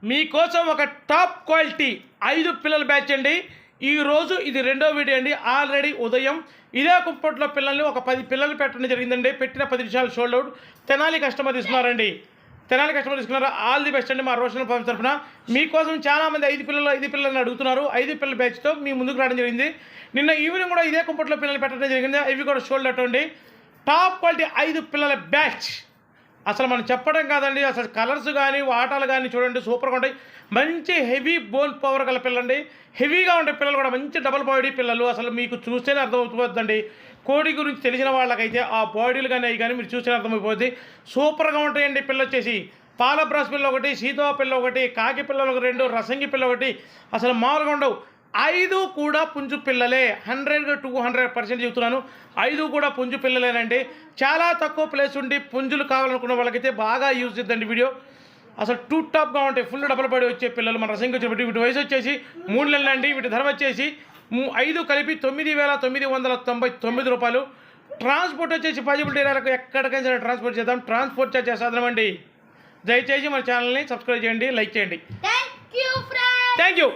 మీకోసం ఒక top quality 5 పిల్లల బ్యాచ్ అండి. ఈరోజు ఇది రెండో వీడియో అండి. ఆల్రెడీ ఉదయం ఇదే కుంపట్లో పిల్లల్ని ఒక 10 పిల్లలు పెట్టడం జరిగిందండి. పెట్టిన 10 నిమిషాలు షోల్డ్ అవుట్. తెనాలి కస్టమర్ తీసుకున్నారండి. తెనాలి కస్టమర్ తీసుకున్నారు. ఆల్ ది బెస్ట్ అండి మా రోషన్ ఫార్మ్స్ తరఫున. మీకోసం చాలామంది 5 పిల్లలని అడుగుతున్నారు. 5 పిల్లల బ్యాచ్తో మీ ముందుకు రావడం జరిగింది. నిన్న ఈవినింగ్ కూడా ఇదే కుంపట్లో పిల్లలు పెట్టడం జరిగింది. ఇవి కూడా షోల్డ్ అవుట్ అండి. టాప్ క్వాలిటీ 5 పిల్లల బ్యాచ్. అసలు మనం చెప్పడం కాదండి, అసలు కలర్స్ కానీ వాటాలు కానీ చూడండి సూపర్గా ఉంటాయి. మంచి హెవీ బోన్ పవర్ గల పిల్లండి. హెవీగా ఉండే పిల్లలు కూడా మంచి డబల్ బాడీ పిల్లలు. అసలు మీకు చూస్తేనే అర్థమవుతుందండి. కోడి గురించి తెలిసిన వాళ్ళకైతే ఆ బాడీలు కానీ అవి కానీ మీరు చూస్తేనే అర్థమైపోద్ది. సూపర్గా ఉంటాయండి. పిల్ల వచ్చేసి పాల బ్రాస్ పిల్ల ఒకటి, సీతో పిల్ల ఒకటి, కాకి పిల్లలు ఒక 2, రసంగి పిల్ల ఒకటి. అసలు మామూలుగా ఉండవు. 5 కూడా పుంజు పిల్లలే. 100-200% చెబుతున్నాను. 5 కూడా పుంజు పిల్లలేనండి. చాలా తక్కువ ప్లేస్ ఉండి పుంజులు కావాలనుకున్న వాళ్ళకైతే బాగా యూజ్ చేద్దండి వీడియో. అసలు టూ టాప్గా ఉంటాయి. ఫుల్ డబల్ పడి వచ్చే పిల్లలు మన రసంగి వచ్చేటప్పుడు. వీటి వయసు వచ్చేసి 3 నెలలండి. వీటి ధర వచ్చేసి 5 కలిపి 9,999 రూపాయలు. ట్రాన్స్పోర్ట్ వచ్చేసి పాజిబిలిటీ ఏరియాలకు ఎక్కడికైనా సరే ట్రాన్స్పోర్ట్ చేద్దాం. ట్రాన్స్పోర్ట్ చార్జ్ సాధనం అండి. దయచేసి మన ఛానల్ని సబ్స్క్రైబ్ చేయండి, లైక్ చేయండి. Thank you.